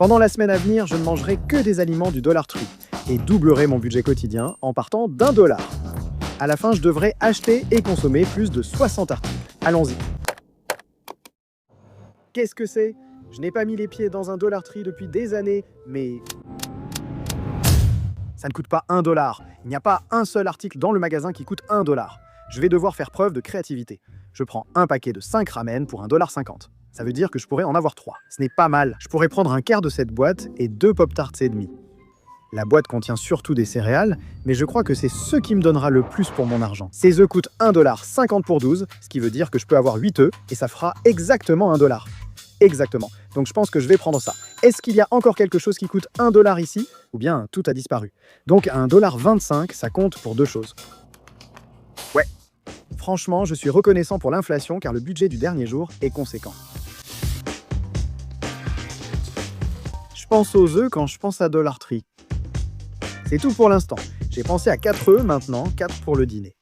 Pendant la semaine à venir, je ne mangerai que des aliments du Dollar Tree et doublerai mon budget quotidien en partant d'1 $. À la fin, je devrais acheter et consommer plus de 60 articles. Allons-y. Qu'est-ce que c'est? Je n'ai pas mis les pieds dans un Dollar Tree depuis des années, mais ça ne coûte pas 1 $. Il n'y a pas un seul article dans le magasin qui coûte 1 $. Je vais devoir faire preuve de créativité. Je prends un paquet de 5 ramen pour 1,50 $. Ça veut dire que je pourrais en avoir 3. Ce n'est pas mal. Je pourrais prendre un quart de cette boîte et 2 Pop-Tarts et demi. La boîte contient surtout des céréales, mais je crois que c'est ce qui me donnera le plus pour mon argent. Ces œufs coûtent 1,50 $ pour 12, ce qui veut dire que je peux avoir 8 œufs, et ça fera exactement 1 $. Exactement. Donc je pense que je vais prendre ça. Est-ce qu'il y a encore quelque chose qui coûte 1 $ ici? Ou bien tout a disparu? Donc 1,25 $, ça compte pour deux choses. Ouais. Franchement, je suis reconnaissant pour l'inflation car le budget du dernier jour est conséquent. Je pense aux œufs quand je pense à Dollar Tree. C'est tout pour l'instant. J'ai pensé à 4 œufs maintenant, 4 pour le dîner.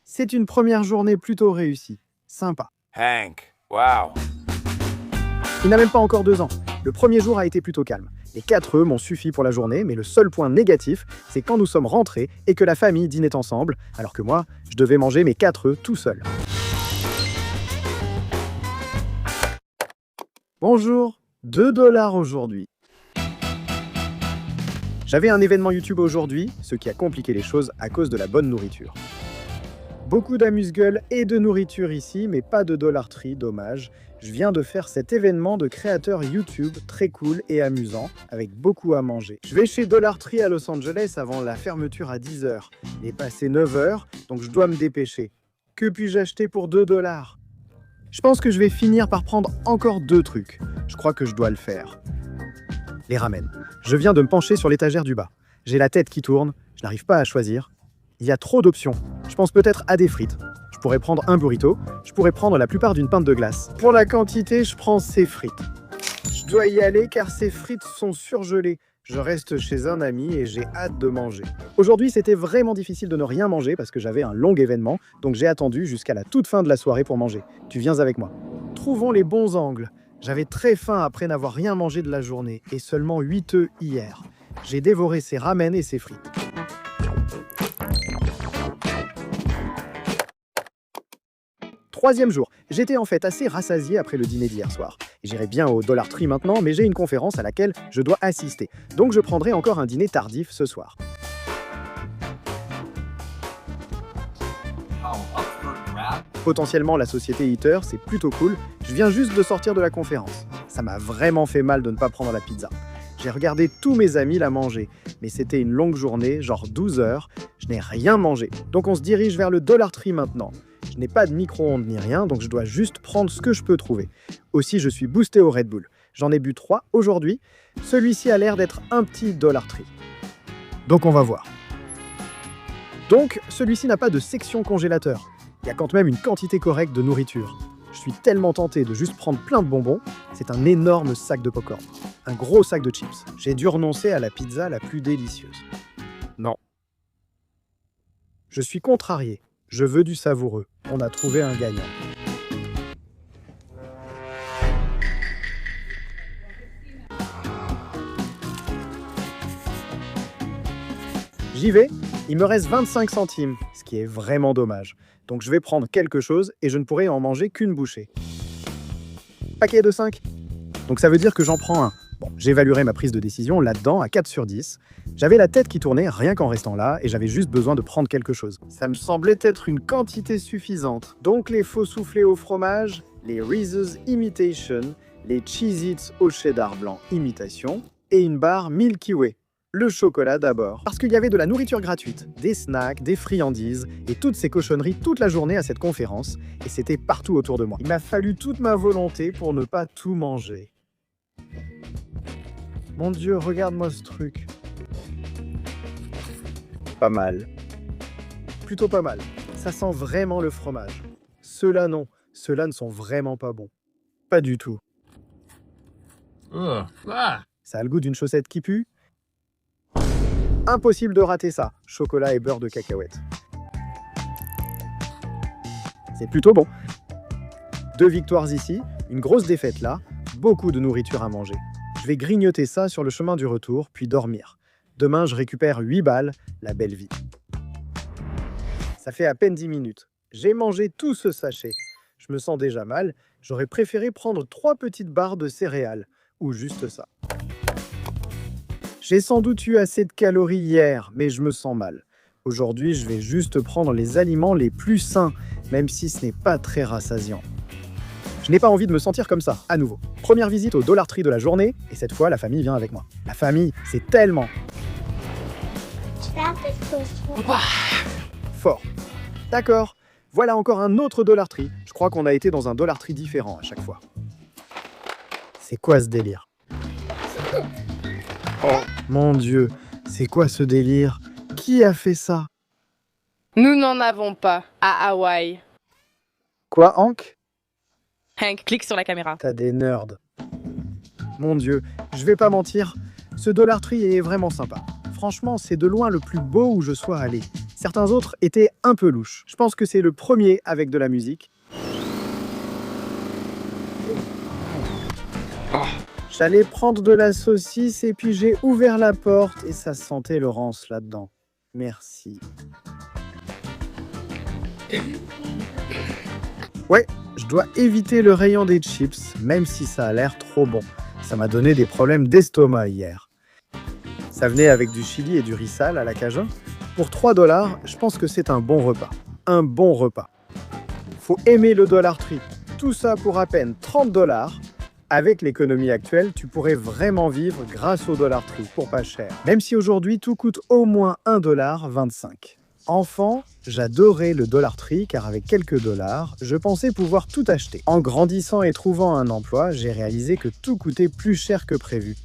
C'est une première journée plutôt réussie. Sympa. Hank, wow. Il n'a même pas encore 2 ans. Le premier jour a été plutôt calme. Les 4 œufs m'ont suffi pour la journée, mais le seul point négatif, c'est quand nous sommes rentrés et que la famille dînait ensemble, alors que moi, je devais manger mes 4 œufs tout seul. Bonjour, 2 $ aujourd'hui. J'avais un événement YouTube aujourd'hui, ce qui a compliqué les choses à cause de la bonne nourriture. Beaucoup d'amuse-gueule et de nourriture ici, mais pas de Dollar Tree, dommage. Je viens de faire cet événement de créateur YouTube très cool et amusant, avec beaucoup à manger. Je vais chez Dollar Tree à Los Angeles avant la fermeture à 10 h. Il est passé 9 h, donc je dois me dépêcher. Que puis-je acheter pour 2 $? Je pense que je vais finir par prendre encore 2 trucs. Je crois que je dois le faire. Les ramen. Je viens de me pencher sur l'étagère du bas. J'ai la tête qui tourne, je n'arrive pas à choisir. Il y a trop d'options. Je pense peut-être à des frites. Je pourrais prendre un burrito, je pourrais prendre la plupart d'une pinte de glace. Pour la quantité, je prends ces frites. Je dois y aller car ces frites sont surgelées. Je reste chez un ami et j'ai hâte de manger. Aujourd'hui, c'était vraiment difficile de ne rien manger parce que j'avais un long événement, donc j'ai attendu jusqu'à la toute fin de la soirée pour manger. Tu viens avec moi. Trouvons les bons angles. J'avais très faim après n'avoir rien mangé de la journée et seulement 8 œufs hier. J'ai dévoré ces ramen et ces frites. Troisième jour, j'étais en fait assez rassasié après le dîner d'hier soir. J'irai bien au Dollar Tree maintenant, mais j'ai une conférence à laquelle je dois assister. Donc je prendrai encore un dîner tardif ce soir. Potentiellement la société Eater, c'est plutôt cool. Je viens juste de sortir de la conférence. Ça m'a vraiment fait mal de ne pas prendre la pizza. J'ai regardé tous mes amis la manger, mais c'était une longue journée, genre 12 heures. Je n'ai rien mangé. Donc on se dirige vers le Dollar Tree maintenant. Je n'ai pas de micro-ondes ni rien, donc je dois juste prendre ce que je peux trouver. Aussi, je suis boosté au Red Bull. J'en ai bu 3 aujourd'hui. Celui-ci a l'air d'être un petit Dollar Tree. Donc on va voir. Donc, celui-ci n'a pas de section congélateur. Il y a quand même une quantité correcte de nourriture. Je suis tellement tenté de juste prendre plein de bonbons. C'est un énorme sac de popcorn. Un gros sac de chips. J'ai dû renoncer à la pizza la plus délicieuse. Non. Je suis contrarié. Je veux du savoureux. On a trouvé un gagnant. J'y vais. Il me reste 25 centimes, ce qui est vraiment dommage. Donc je vais prendre quelque chose et je ne pourrai en manger qu'une bouchée. Paquet de 5. Donc ça veut dire que j'en prends un. Bon, j'évaluerai ma prise de décision là-dedans à 4 sur 10. J'avais la tête qui tournait rien qu'en restant là et j'avais juste besoin de prendre quelque chose. Ça me semblait être une quantité suffisante. Donc les faux soufflés au fromage, les Reese's Imitation, les Cheez-Its au cheddar blanc imitation et une barre Milky Way. Le chocolat d'abord. Parce qu'il y avait de la nourriture gratuite, des snacks, des friandises et toutes ces cochonneries toute la journée à cette conférence et c'était partout autour de moi. Il m'a fallu toute ma volonté pour ne pas tout manger. Mon Dieu, regarde-moi ce truc. Pas mal. Plutôt pas mal. Ça sent vraiment le fromage. Ceux-là non. Ceux-là ne sont vraiment pas bons. Pas du tout. Ça a le goût d'une chaussette qui pue. Impossible de rater ça. Chocolat et beurre de cacahuète. C'est plutôt bon. 2 victoires ici, une grosse défaite là, beaucoup de nourriture à manger. Je vais grignoter ça sur le chemin du retour, puis dormir. Demain, je récupère 8 balles, la belle vie. Ça fait à peine 10 minutes. J'ai mangé tout ce sachet. Je me sens déjà mal. J'aurais préféré prendre 3 petites barres de céréales, ou juste ça. J'ai sans doute eu assez de calories hier, mais je me sens mal. Aujourd'hui, je vais juste prendre les aliments les plus sains, même si ce n'est pas très rassasiant. Je n'ai pas envie de me sentir comme ça, à nouveau. Première visite au Dollar Tree de la journée, et cette fois, la famille vient avec moi. La famille, c'est tellement fort. D'accord, voilà encore un autre Dollar Tree. Je crois qu'on a été dans un Dollar Tree différent à chaque fois. C'est quoi ce délire? Oh, mon Dieu, c'est quoi ce délire? Qui a fait ça? Nous n'en avons pas à Hawaï. Quoi, Hank? Hank, clique sur la caméra. T'as des nerds. Mon Dieu, je vais pas mentir, ce Dollar Tree est vraiment sympa. Franchement, c'est de loin le plus beau où je sois allé. Certains autres étaient un peu louches. Je pense que c'est le premier avec de la musique. J'allais prendre de la saucisse et puis j'ai ouvert la porte et ça sentait Laurence là-dedans. Merci. Ouais, je dois éviter le rayon des chips, même si ça a l'air trop bon. Ça m'a donné des problèmes d'estomac hier. Ça venait avec du chili et du riz sale à la Cajun. Pour 3 $, je pense que c'est un bon repas. Un bon repas. Faut aimer le Dollar Tree. Tout ça pour à peine 30 $. Avec l'économie actuelle, tu pourrais vraiment vivre grâce au Dollar Tree pour pas cher. Même si aujourd'hui tout coûte au moins 1,25 $. Enfant, j'adorais le Dollar Tree car avec quelques dollars, je pensais pouvoir tout acheter. En grandissant et trouvant un emploi, j'ai réalisé que tout coûtait plus cher que prévu.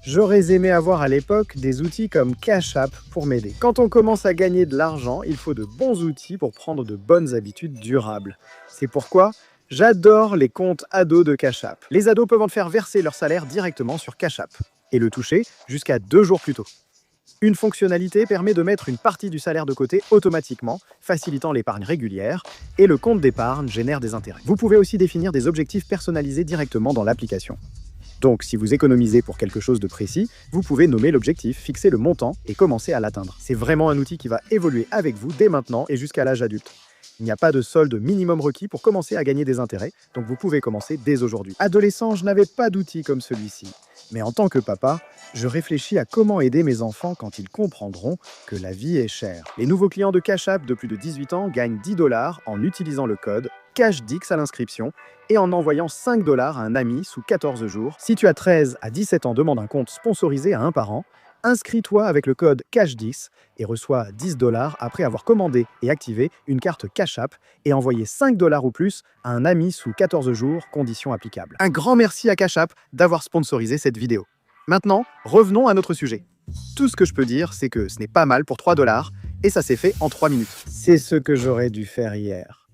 J'aurais aimé avoir à l'époque des outils comme Cash App pour m'aider. Quand on commence à gagner de l'argent, il faut de bons outils pour prendre de bonnes habitudes durables. C'est pourquoi j'adore les comptes ados de Cash App. Les ados peuvent en faire verser leur salaire directement sur Cash App et le toucher jusqu'à 2 jours plus tôt. Une fonctionnalité permet de mettre une partie du salaire de côté automatiquement, facilitant l'épargne régulière, et le compte d'épargne génère des intérêts. Vous pouvez aussi définir des objectifs personnalisés directement dans l'application. Donc, si vous économisez pour quelque chose de précis, vous pouvez nommer l'objectif, fixer le montant et commencer à l'atteindre. C'est vraiment un outil qui va évoluer avec vous dès maintenant et jusqu'à l'âge adulte. Il n'y a pas de solde minimum requis pour commencer à gagner des intérêts, donc vous pouvez commencer dès aujourd'hui. Adolescent, je n'avais pas d'outil comme celui-ci. Mais en tant que papa, je réfléchis à comment aider mes enfants quand ils comprendront que la vie est chère. Les nouveaux clients de Cash App de plus de 18 ans gagnent 10 $ en utilisant le code CashDix à l'inscription et en envoyant 5 $ à un ami sous 14 jours. Si tu as 13 à 17 ans, demande un compte sponsorisé à un parent. Inscris-toi avec le code CASH10 et reçois 10 $ après avoir commandé et activé une carte Cash App et envoyé 5 $ ou plus à un ami sous 14 jours, conditions applicables. Un grand merci à Cash App d'avoir sponsorisé cette vidéo. Maintenant, revenons à notre sujet. Tout ce que je peux dire, c'est que ce n'est pas mal pour 3 $ et ça s'est fait en 3 minutes. C'est ce que j'aurais dû faire hier.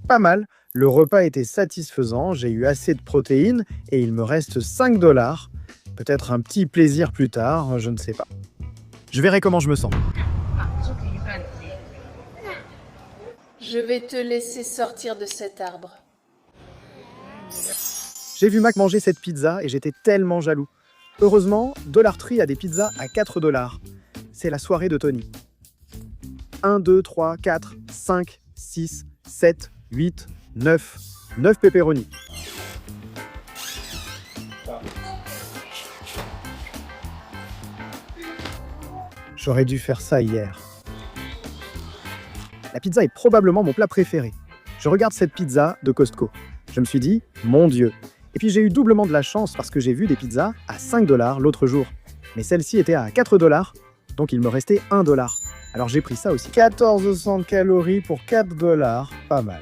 Pas mal. Le repas était satisfaisant, j'ai eu assez de protéines et il me reste 5 $. Peut-être un petit plaisir plus tard, je ne sais pas. Je verrai comment je me sens. Je vais te laisser sortir de cet arbre. J'ai vu Mac manger cette pizza et j'étais tellement jaloux. Heureusement, Dollar Tree a des pizzas à 4 $. C'est la soirée de Tony. 1, 2, 3, 4, 5, 6, 7, 8, 9 pepperoni. J'aurais dû faire ça hier. La pizza est probablement mon plat préféré. Je regarde cette pizza de Costco. Je me suis dit, mon Dieu. Et puis j'ai eu doublement de la chance parce que j'ai vu des pizzas à 5 $ l'autre jour. Mais celle-ci était à 4 $, donc il me restait 1 $. Alors j'ai pris ça aussi. 1400 calories pour 4 $, pas mal.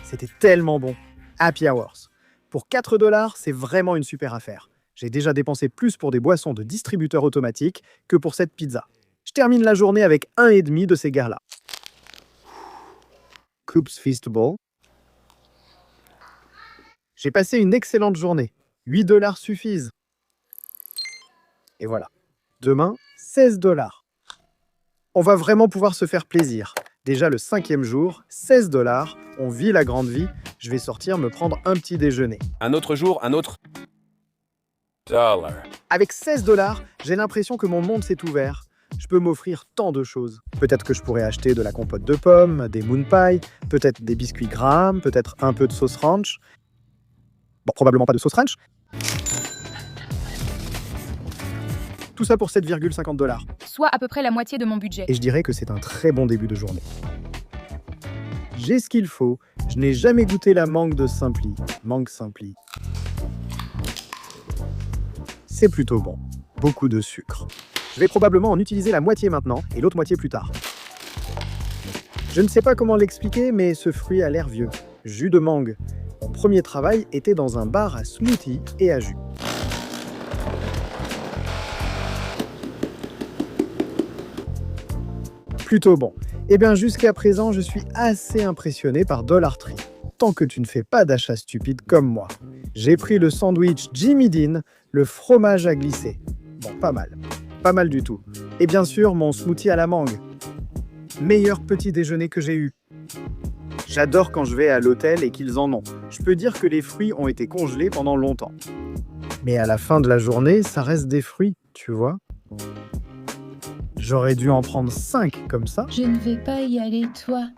C'était tellement bon. Happy Hours. Pour 4 $, c'est vraiment une super affaire. J'ai déjà dépensé plus pour des boissons de distributeur automatique que pour cette pizza. Je termine la journée avec 1,5 de ces gars-là. Coop's Feastable. J'ai passé une excellente journée. 8 $ suffisent. Et voilà. Demain, 16 $. On va vraiment pouvoir se faire plaisir. Déjà le 5e jour, 16 $, on vit la grande vie, je vais sortir me prendre un petit déjeuner. Un autre jour, un autre dollar. Avec 16 $, j'ai l'impression que mon monde s'est ouvert. Je peux m'offrir tant de choses. Peut-être que je pourrais acheter de la compote de pommes, des moon pies, peut-être des biscuits Graham, peut-être un peu de sauce ranch. Bon, probablement pas de sauce ranch. Tout ça pour 7,50 $. Soit à peu près la moitié de mon budget. Et je dirais que c'est un très bon début de journée. J'ai ce qu'il faut. Je n'ai jamais goûté la mangue de Simply. Mangue Simply. C'est plutôt bon. Beaucoup de sucre. Je vais probablement en utiliser la moitié maintenant et l'autre moitié plus tard. Je ne sais pas comment l'expliquer, mais ce fruit a l'air vieux. Jus de mangue. Mon premier travail était dans un bar à smoothie et à jus. Plutôt bon. Eh bien, jusqu'à présent, je suis assez impressionné par Dollar Tree. Tant que tu ne fais pas d'achat stupide comme moi. J'ai pris le sandwich Jimmy Dean, le fromage à glisser. Bon, pas mal. Pas mal du tout. Et bien sûr, mon smoothie à la mangue. Meilleur petit déjeuner que j'ai eu. J'adore quand je vais à l'hôtel et qu'ils en ont. Je peux dire que les fruits ont été congelés pendant longtemps. Mais à la fin de la journée, ça reste des fruits, tu vois. J'aurais dû en prendre 5 comme ça. Je ne vais pas y aller, toi.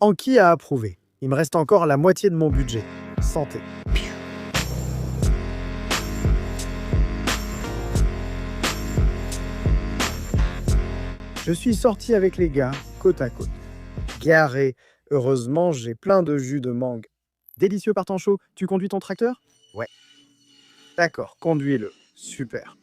En qui a approuvé? Il me reste encore la moitié de mon budget. Santé. Je suis sorti avec les gars, côte à côte. Garé. Heureusement, j'ai plein de jus de mangue. Délicieux par temps chaud. Tu conduis ton tracteur? Ouais. D'accord, conduis-le. Super.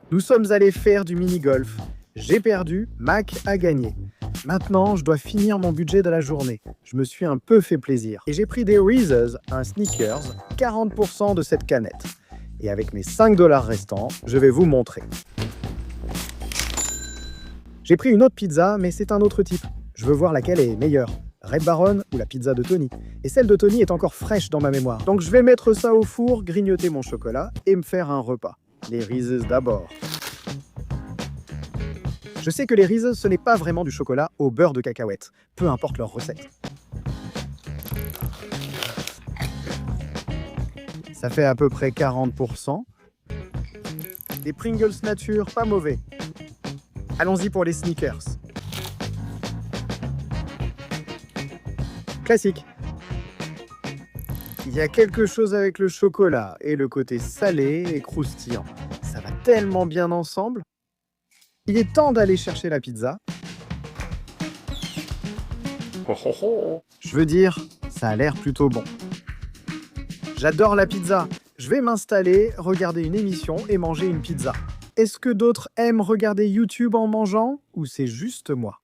Nous sommes allés faire du mini-golf. J'ai perdu, Mac a gagné. Maintenant, je dois finir mon budget de la journée. Je me suis un peu fait plaisir. Et j'ai pris des Reese's, un Snickers, 40% de cette canette. Et avec mes 5 $ restants, je vais vous montrer. J'ai pris une autre pizza, mais c'est un autre type. Je veux voir laquelle est meilleure. Red Baron ou la pizza de Tony. Et celle de Tony est encore fraîche dans ma mémoire. Donc je vais mettre ça au four, grignoter mon chocolat et me faire un repas. Les Reese's d'abord. Je sais que les Reese's, ce n'est pas vraiment du chocolat au beurre de cacahuète, peu importe leur recette. Ça fait à peu près 40%. Des Pringles nature, pas mauvais. Allons-y pour les Snickers. Classique. Il y a quelque chose avec le chocolat et le côté salé et croustillant. Ça va tellement bien ensemble. Il est temps d'aller chercher la pizza. Je veux dire, ça a l'air plutôt bon. J'adore la pizza. Je vais m'installer, regarder une émission et manger une pizza. Est-ce que d'autres aiment regarder YouTube en mangeant ou c'est juste moi?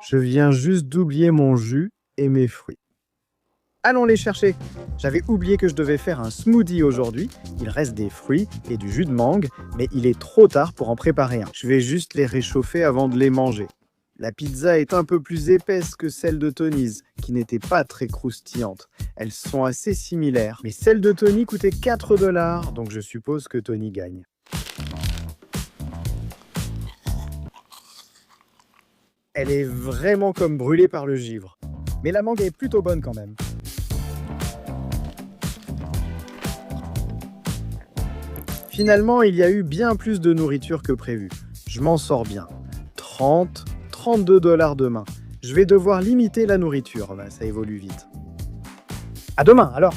Je viens juste d'oublier mon jus et mes fruits. Allons les chercher. J'avais oublié que je devais faire un smoothie aujourd'hui. Il reste des fruits et du jus de mangue, mais il est trop tard pour en préparer un. Je vais juste les réchauffer avant de les manger. La pizza est un peu plus épaisse que celle de Tony's, qui n'était pas très croustillante. Elles sont assez similaires, mais celle de Tony coûtait 4 $, donc je suppose que Tony gagne. Elle est vraiment comme brûlée par le givre. Mais la mangue est plutôt bonne quand même. Finalement, il y a eu bien plus de nourriture que prévu. Je m'en sors bien. 32 $ demain. Je vais devoir limiter la nourriture. Ça évolue vite. À demain, alors.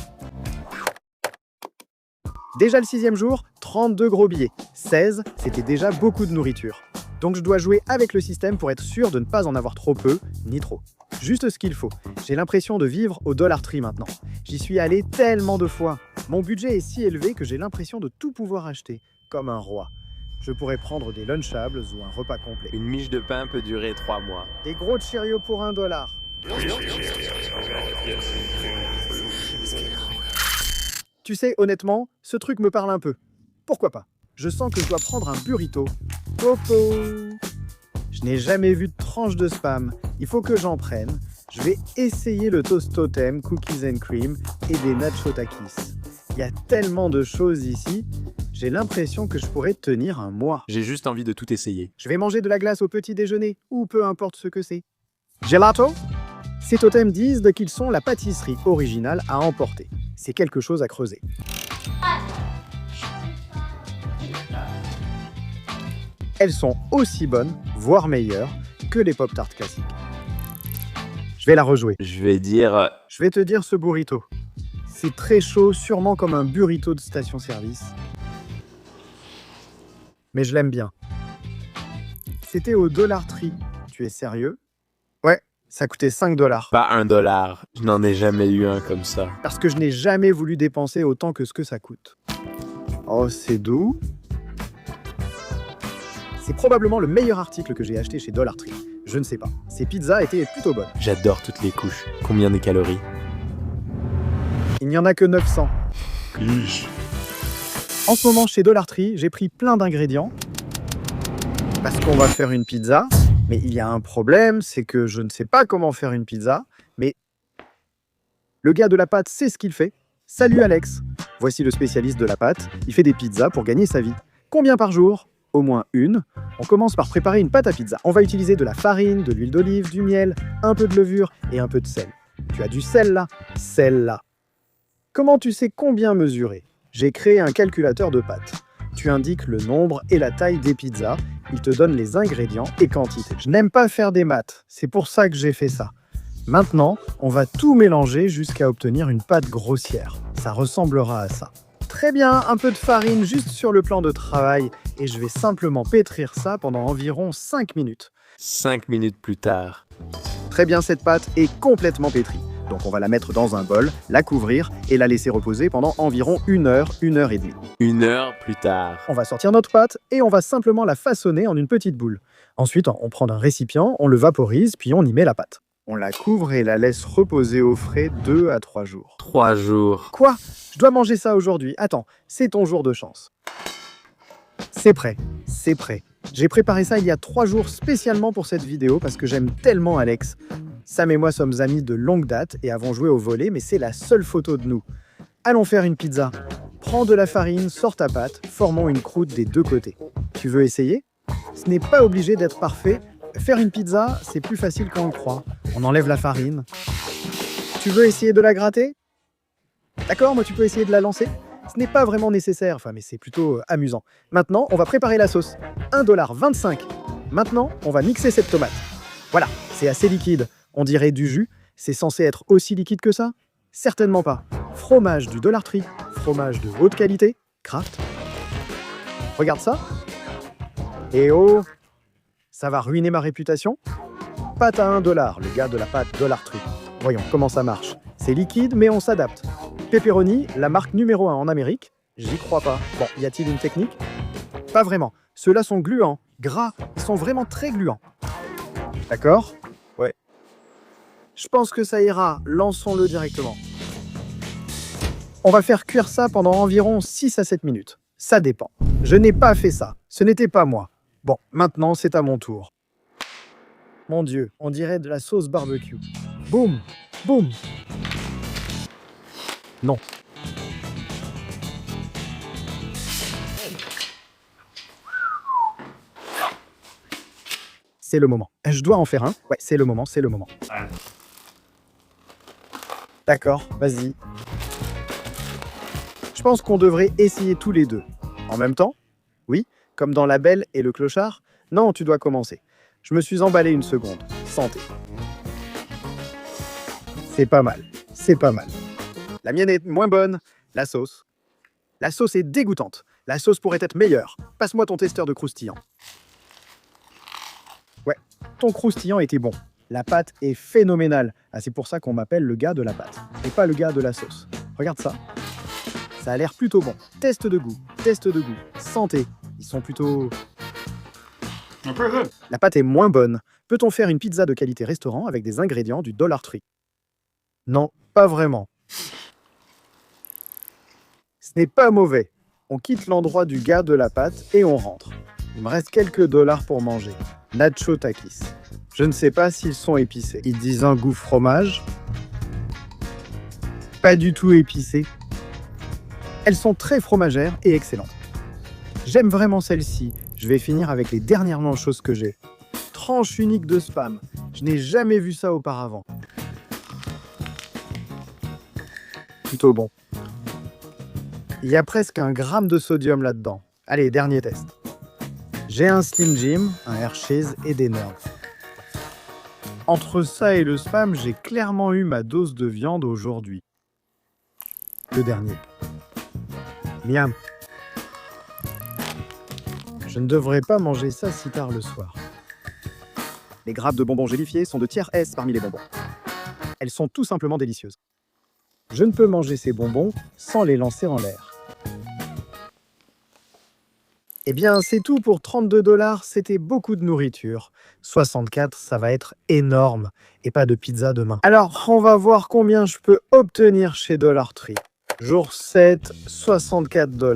Déjà le 6e jour, 32 gros billets. 16, c'était déjà beaucoup de nourriture. Donc je dois jouer avec le système pour être sûr de ne pas en avoir trop peu, ni trop. Juste ce qu'il faut. J'ai l'impression de vivre au Dollar Tree maintenant. J'y suis allé tellement de fois. Mon budget est si élevé que j'ai l'impression de tout pouvoir acheter, comme un roi. Je pourrais prendre des Lunchables ou un repas complet. Une miche de pain peut durer 3 mois. Des gros Cheerios pour 1 $. Tu sais, honnêtement, ce truc me parle un peu. Pourquoi pas? Je sens que je dois prendre un burrito. Popo! Je n'ai jamais vu de tranche de spam. Il faut que j'en prenne. Je vais essayer le toast totem, cookies and cream et des nacho takis. Il y a tellement de choses ici. J'ai l'impression que je pourrais tenir un mois. J'ai juste envie de tout essayer. Je vais manger de la glace au petit déjeuner, ou peu importe ce que c'est. Gelato? Ces totems disent qu'ils sont la pâtisserie originale à emporter. C'est quelque chose à creuser. Elles sont aussi bonnes, voire meilleures, que les Pop-Tarts classiques. Je vais la rejouer. Je vais dire... Je vais te dire ce burrito. C'est très chaud, sûrement comme un burrito de station-service. Mais je l'aime bien. C'était au Dollar Tree. Tu es sérieux? Ouais, ça coûtait 5 $. Pas $1. Je n'en ai jamais eu un comme ça. Parce que je n'ai jamais voulu dépenser autant que ce que ça coûte. Oh, c'est doux. C'est probablement le meilleur article que j'ai acheté chez Dollar Tree. Je ne sais pas. Ces pizzas étaient plutôt bonnes. J'adore toutes les couches. Combien de calories? Il n'y en a que 900. En ce moment, chez Dollar Tree, j'ai pris plein d'ingrédients. Parce qu'on va faire une pizza. Mais il y a un problème, c'est que je ne sais pas comment faire une pizza. Mais le gars de la pâte sait ce qu'il fait. Salut Alex. Voici le spécialiste de la pâte. Il fait des pizzas pour gagner sa vie. Combien par jour? Au moins une. On commence par préparer une pâte à pizza. On va utiliser de la farine, de l'huile d'olive, du miel, un peu de levure et un peu de sel. Tu as du sel là? Sel là. Comment tu sais combien mesurer? J'ai créé un calculateur de pâtes. Tu indiques le nombre et la taille des pizzas. Il te donne les ingrédients et quantités. Je n'aime pas faire des maths. C'est pour ça que j'ai fait ça. Maintenant, on va tout mélanger jusqu'à obtenir une pâte grossière. Ça ressemblera à ça. Très bien, un peu de farine juste sur le plan de travail et je vais simplement pétrir ça pendant environ 5 minutes. 5 minutes plus tard. Très bien, cette pâte est complètement pétrie. Donc on va la mettre dans un bol, la couvrir et la laisser reposer pendant environ 1 heure, 1 heure et demie. 1 heure plus tard. On va sortir notre pâte et on va simplement la façonner en une petite boule. Ensuite, on prend un récipient, on le vaporise, puis on y met la pâte. On la couvre et la laisse reposer au frais 2 à 3 jours. 3 jours. Quoi? Je dois manger ça aujourd'hui. Attends, c'est ton jour de chance. C'est prêt, c'est prêt. J'ai préparé ça il y a 3 jours spécialement pour cette vidéo parce que j'aime tellement Alex. Sam et moi sommes amis de longue date et avons joué au volley, mais c'est la seule photo de nous. Allons faire une pizza. Prends de la farine, sors ta pâte, formons une croûte des deux côtés. Tu veux essayer? Ce n'est pas obligé d'être parfait. Faire une pizza, c'est plus facile qu'on le croit. On enlève la farine. Tu veux essayer de la gratter? D'accord, moi tu peux essayer de la lancer. Ce n'est pas vraiment nécessaire, mais c'est plutôt amusant. Maintenant, on va préparer la sauce. 1,25 $. Maintenant, on va mixer cette tomate. Voilà, c'est assez liquide. On dirait du jus. C'est censé être aussi liquide que ça? Certainement pas. Fromage du Dollar Tree. Fromage de haute qualité. Kraft. Regarde ça. Et oh, ça va ruiner ma réputation? Pâte à 1 $, le gars de la pâte Dollar Tree. Voyons comment ça marche. C'est liquide, mais on s'adapte. Pepperoni, la marque numéro 1 en Amérique. J'y crois pas. Bon, y a-t-il une technique? Pas vraiment. Ceux-là sont gluants, gras. Ils sont vraiment très gluants. D'accord? Ouais. Je pense que ça ira. Lançons-le directement. On va faire cuire ça pendant environ 6 à 7 minutes. Ça dépend. Je n'ai pas fait ça. Ce n'était pas moi. Bon, maintenant, c'est à mon tour. Mon Dieu, on dirait de la sauce barbecue. Boum! Boum! Non. C'est le moment. Je dois en faire un. Ouais, c'est le moment, c'est le moment. D'accord, vas-y. Je pense qu'on devrait essayer tous les deux. En même temps? Oui, comme dans La Belle et le Clochard? Non, tu dois commencer. Je me suis emballé une seconde. Santé. C'est pas mal. C'est pas mal. La mienne est moins bonne. La sauce. La sauce est dégoûtante. La sauce pourrait être meilleure. Passe-moi ton testeur de croustillant. Ouais, ton croustillant était bon. La pâte est phénoménale. Ah, c'est pour ça qu'on m'appelle le gars de la pâte. Et pas le gars de la sauce. Regarde ça. Ça a l'air plutôt bon. Test de goût. Test de goût. Santé. Ils sont plutôt... La pâte est moins bonne. Peut-on faire une pizza de qualité restaurant avec des ingrédients du Dollar Tree? Non, pas vraiment. Ce n'est pas mauvais. On quitte l'endroit du gars de la pâte et on rentre. Il me reste quelques dollars pour manger. Nacho Takis. Je ne sais pas s'ils sont épicés. Ils disent un goût fromage. Pas du tout épicé. Elles sont très fromagères et excellentes. J'aime vraiment celle-ci. Je vais finir avec les dernières choses que j'ai. Tranche unique de spam. Je n'ai jamais vu ça auparavant. Plutôt bon. Il y a presque 1 gramme de sodium là-dedans. Allez, dernier test. J'ai un Slim Jim, un Hershey's et des Nerds. Entre ça et le spam, j'ai clairement eu ma dose de viande aujourd'hui. Le dernier. Miam. Je ne devrais pas manger ça si tard le soir. Les grappes de bonbons gélifiés sont de tiers S parmi les bonbons. Elles sont tout simplement délicieuses. Je ne peux manger ces bonbons sans les lancer en l'air. Eh bien, c'est tout pour 32 $. C'était beaucoup de nourriture. 64, ça va être énorme. Et pas de pizza demain. Alors, on va voir combien je peux obtenir chez Dollar Tree. Jour 7, 64 $.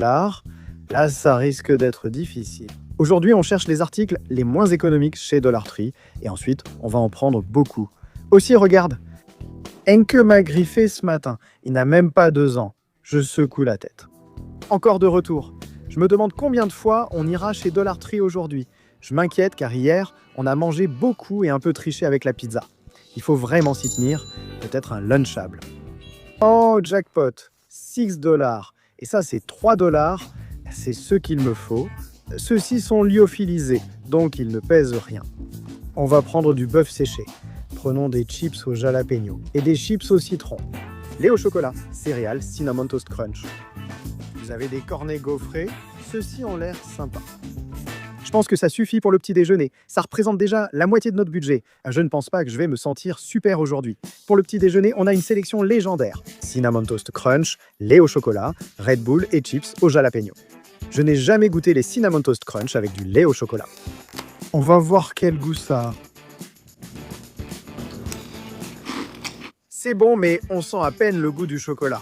Là, ça risque d'être difficile. Aujourd'hui, on cherche les articles les moins économiques chez Dollar Tree. Et ensuite, on va en prendre beaucoup. Aussi, regarde. Henke m'a griffé ce matin. Il n'a même pas 2 ans. Je secoue la tête. Encore de retour. Je me demande combien de fois on ira chez Dollar Tree aujourd'hui. Je m'inquiète car hier, on a mangé beaucoup et un peu triché avec la pizza. Il faut vraiment s'y tenir. Peut-être un lunchable. Oh, jackpot. 6 $. Et ça, c'est 3 $. C'est ce qu'il me faut. Ceux-ci sont lyophilisés, donc ils ne pèsent rien. On va prendre du bœuf séché. Prenons des chips au jalapeno et des chips au citron. Lait au chocolat, céréales, cinnamon toast crunch. Vous avez des cornets gaufrés, ceux-ci ont l'air sympas. Je pense que ça suffit pour le petit déjeuner. Ça représente déjà la moitié de notre budget. Je ne pense pas que je vais me sentir super aujourd'hui. Pour le petit déjeuner, on a une sélection légendaire. Cinnamon toast crunch, lait au chocolat, Red Bull et chips au jalapeno. Je n'ai jamais goûté les cinnamon toast crunch avec du lait au chocolat. On va voir quel goût ça a. C'est bon, mais on sent à peine le goût du chocolat.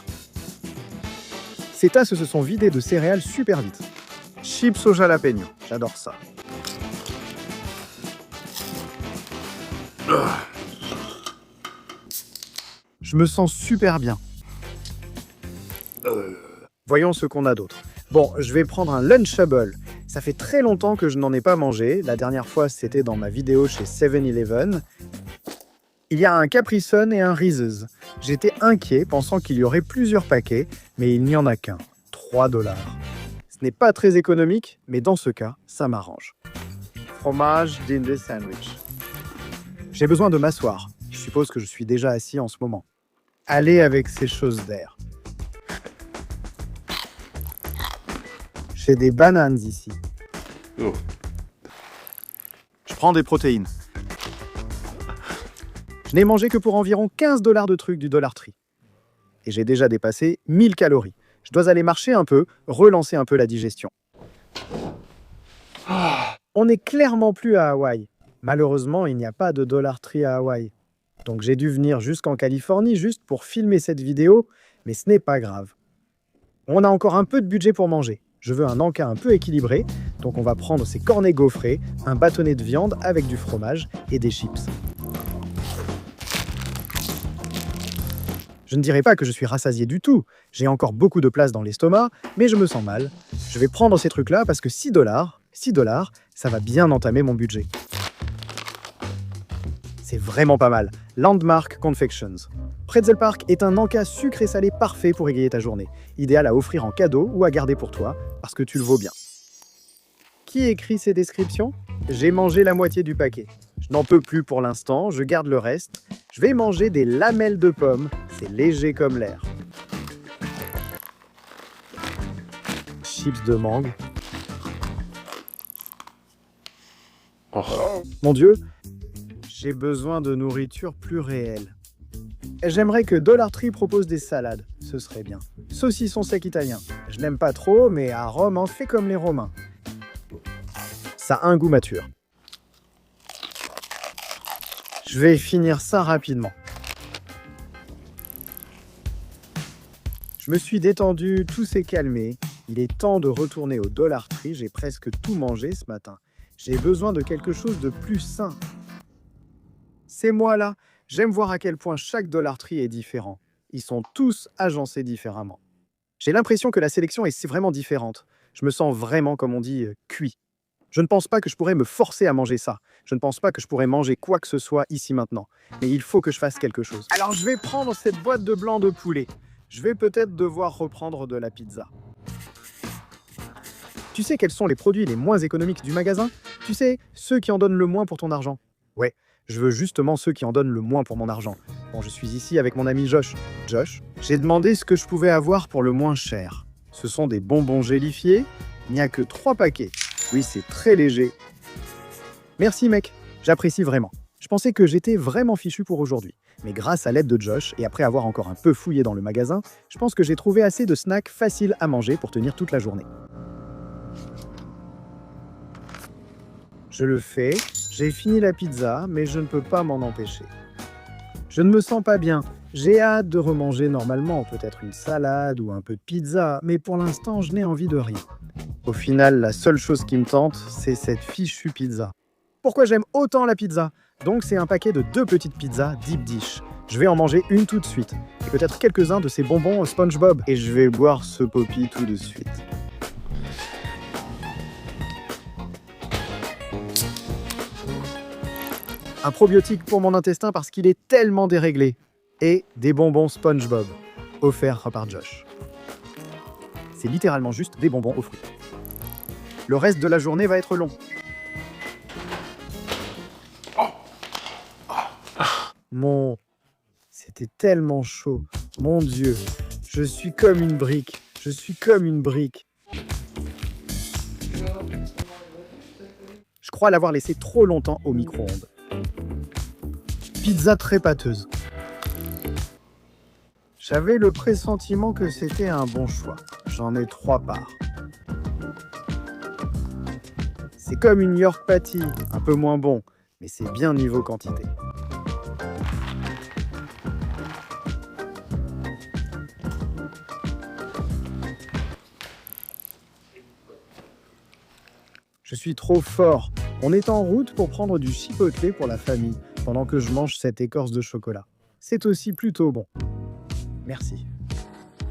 Ces tasses se sont vidées de céréales super vite. Chips au jalapeno, j'adore ça. Je me sens super bien. Voyons ce qu'on a d'autre. Bon, je vais prendre un Lunchable. Ça fait très longtemps que je n'en ai pas mangé. La dernière fois, c'était dans ma vidéo chez 7-Eleven. Il y a un Capri Sun et un Reese's. J'étais inquiet, pensant qu'il y aurait plusieurs paquets, mais il n'y en a qu'un. 3 $. Ce n'est pas très économique, mais dans ce cas, ça m'arrange. Fromage Dindy Sandwich. J'ai besoin de m'asseoir. Je suppose que je suis déjà assis en ce moment. Allez avec ces choses d'air. J'ai des bananes ici. Oh. Je prends des protéines. Je n'ai mangé que pour environ 15 $ de trucs du Dollar Tree. Et j'ai déjà dépassé 1000 calories. Je dois aller marcher un peu, relancer un peu la digestion. On n'est clairement plus à Hawaï. Malheureusement, il n'y a pas de Dollar Tree à Hawaï. Donc j'ai dû venir jusqu'en Californie juste pour filmer cette vidéo, mais ce n'est pas grave. On a encore un peu de budget pour manger. Je veux un encas un peu équilibré, donc on va prendre ces cornets gaufrés, un bâtonnet de viande avec du fromage et des chips. Je ne dirais pas que je suis rassasié du tout. J'ai encore beaucoup de place dans l'estomac, mais je me sens mal. Je vais prendre ces trucs-là parce que 6 $, ça va bien entamer mon budget. C'est vraiment pas mal. Landmark Confections. Pretzel Park est un encas sucré salé parfait pour égayer ta journée. Idéal à offrir en cadeau ou à garder pour toi, parce que tu le vaux bien. Qui écrit ces descriptions? J'ai mangé la moitié du paquet. Je n'en peux plus pour l'instant, je garde le reste. Je vais manger des lamelles de pommes, c'est léger comme l'air. Chips de mangue. Oh. Mon Dieu, j'ai besoin de nourriture plus réelle. J'aimerais que Dollar Tree propose des salades, ce serait bien. Saucisson sec italien. Je n'aime pas trop, mais à Rome, on fait comme les Romains. Ça a un goût mature. Je vais finir ça rapidement. Je me suis détendu, tout s'est calmé. Il est temps de retourner au Dollar Tree, j'ai presque tout mangé ce matin. J'ai besoin de quelque chose de plus sain. C'est moi là. J'aime voir à quel point chaque Dollar Tree est différent. Ils sont tous agencés différemment. J'ai l'impression que la sélection est vraiment différente. Je me sens vraiment, comme on dit, cuit. Je ne pense pas que je pourrais me forcer à manger ça. Je ne pense pas que je pourrais manger quoi que ce soit ici maintenant. Mais il faut que je fasse quelque chose. Alors je vais prendre cette boîte de blanc de poulet. Je vais peut-être devoir reprendre de la pizza. Tu sais quels sont les produits les moins économiques du magasin? Tu sais, ceux qui en donnent le moins pour ton argent. Ouais, je veux justement ceux qui en donnent le moins pour mon argent. Bon, je suis ici avec mon ami Josh. Josh, j'ai demandé ce que je pouvais avoir pour le moins cher. Ce sont des bonbons gélifiés. Il n'y a que 3 paquets. Oui, c'est très léger. Merci mec, j'apprécie vraiment. Je pensais que j'étais vraiment fichu pour aujourd'hui. Mais grâce à l'aide de Josh, et après avoir encore un peu fouillé dans le magasin, je pense que j'ai trouvé assez de snacks faciles à manger pour tenir toute la journée. Je le fais, j'ai fini la pizza, mais je ne peux pas m'en empêcher. Je ne me sens pas bien. J'ai hâte de remanger normalement, peut-être une salade ou un peu de pizza, mais pour l'instant, je n'ai envie de rien. Au final, la seule chose qui me tente, c'est cette fichue pizza. Pourquoi j'aime autant la pizza? Donc c'est un paquet de 2 petites pizzas deep dish. Je vais en manger une tout de suite, et peut-être quelques-uns de ces bonbons SpongeBob, et je vais boire ce Poppy tout de suite. Un probiotique pour mon intestin parce qu'il est tellement déréglé. Et des bonbons SpongeBob, offerts par Josh. C'est littéralement juste des bonbons aux fruits. Le reste de la journée va être long. C'était tellement chaud. Mon Dieu, je suis comme une brique. Je suis comme une brique. Je crois l'avoir laissé trop longtemps au micro-ondes. Pizza très pâteuse. J'avais le pressentiment que c'était un bon choix. J'en ai 3 parts. C'est comme une York Patty, un peu moins bon, mais c'est bien niveau quantité. Je suis trop fort. On est en route pour prendre du chipotle pour la famille, pendant que je mange cette écorce de chocolat. C'est aussi plutôt bon. Merci.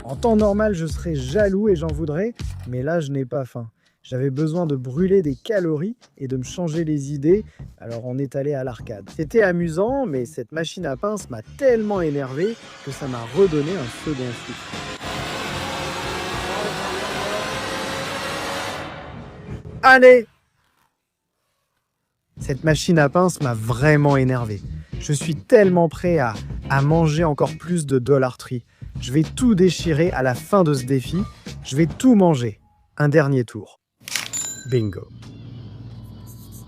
En temps normal, je serais jaloux et j'en voudrais, mais là, je n'ai pas faim. J'avais besoin de brûler des calories et de me changer les idées, alors on est allé à l'arcade. C'était amusant, mais cette machine à pince m'a tellement énervé que ça m'a redonné un second souffle. Allez! Cette machine à pince m'a vraiment énervé. Je suis tellement prêt à manger encore plus de Dollar Tree. Je vais tout déchirer à la fin de ce défi. Je vais tout manger. Un dernier tour. Bingo.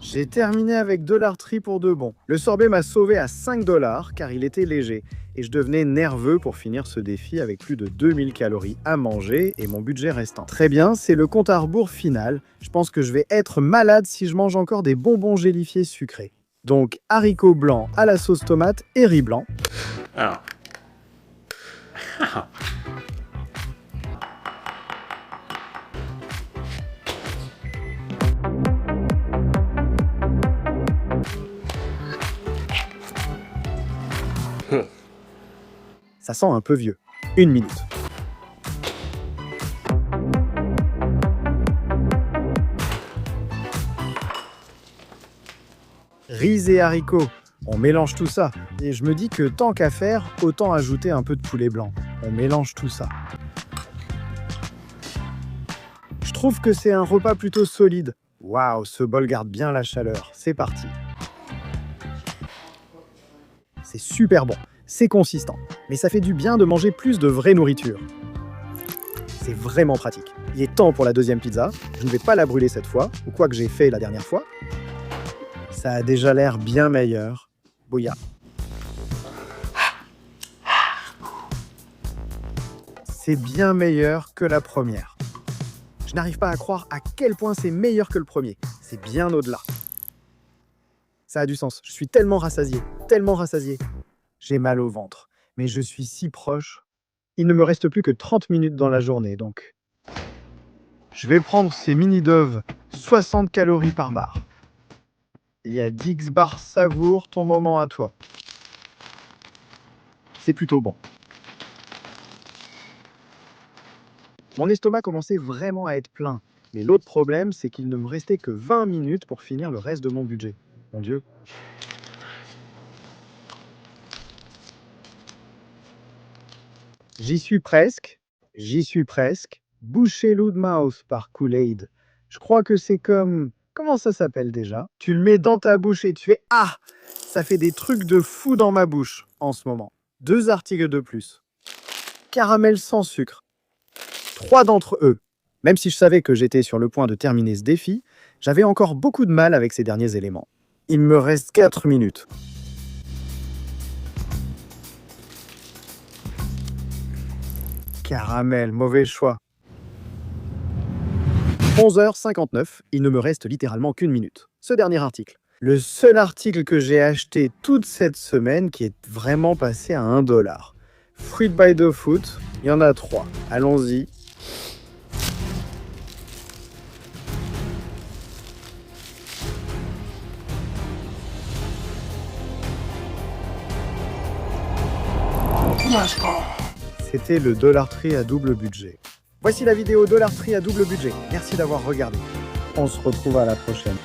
J'ai terminé avec Dollar Tree pour de bon. Le sorbet m'a sauvé à 5 $ car il était léger. Et je devenais nerveux pour finir ce défi avec plus de 2000 calories à manger et mon budget restant. Très bien, c'est le compte à rebours final. Je pense que je vais être malade si je mange encore des bonbons gélifiés sucrés. Donc haricots blancs à la sauce tomate et riz blanc. Ça sent un peu vieux. 1 minute. Riz et haricots. On mélange tout ça. Et je me dis que tant qu'à faire, autant ajouter un peu de poulet blanc. On mélange tout ça. Je trouve que c'est un repas plutôt solide. Waouh, ce bol garde bien la chaleur. C'est parti. C'est super bon. C'est consistant, mais ça fait du bien de manger plus de vraie nourriture. C'est vraiment pratique. Il est temps pour la deuxième pizza. Je ne vais pas la brûler cette fois, ou quoi que j'ai fait la dernière fois. Ça a déjà l'air bien meilleur. Bouya. C'est bien meilleur que la première. Je n'arrive pas à croire à quel point c'est meilleur que le premier. C'est bien au-delà. Ça a du sens. Je suis tellement rassasié, tellement rassasié. J'ai mal au ventre, mais je suis si proche. Il ne me reste plus que 30 minutes dans la journée, donc. Je vais prendre ces mini-doves, 60 calories par barre. Il y a Dixbar Savour, ton moment à toi. C'est plutôt bon. Mon estomac commençait vraiment à être plein. Mais l'autre problème, c'est qu'il ne me restait que 20 minutes pour finir le reste de mon budget. Mon Dieu. J'y suis presque. J'y suis presque. Boucher Loudmouth par Kool-Aid. Je crois que c'est comme... Comment ça s'appelle déjà? Tu le mets dans ta bouche et tu fais... Ah! Ça fait des trucs de fou dans ma bouche en ce moment. 2 articles de plus. Caramel sans sucre. 3 d'entre eux. Même si je savais que j'étais sur le point de terminer ce défi, j'avais encore beaucoup de mal avec ces derniers éléments. Il me reste 4 minutes. Caramel, mauvais choix. 11h59, il ne me reste littéralement qu'une minute. Ce dernier article. Le seul article que j'ai acheté toute cette semaine qui est vraiment passé à 1 $. Fruit by the Foot, il y en a 3. Allons-y. C'était le Dollar Tree à double budget. Voici la vidéo Dollar Tree à double budget. Merci d'avoir regardé. On se retrouve à la prochaine.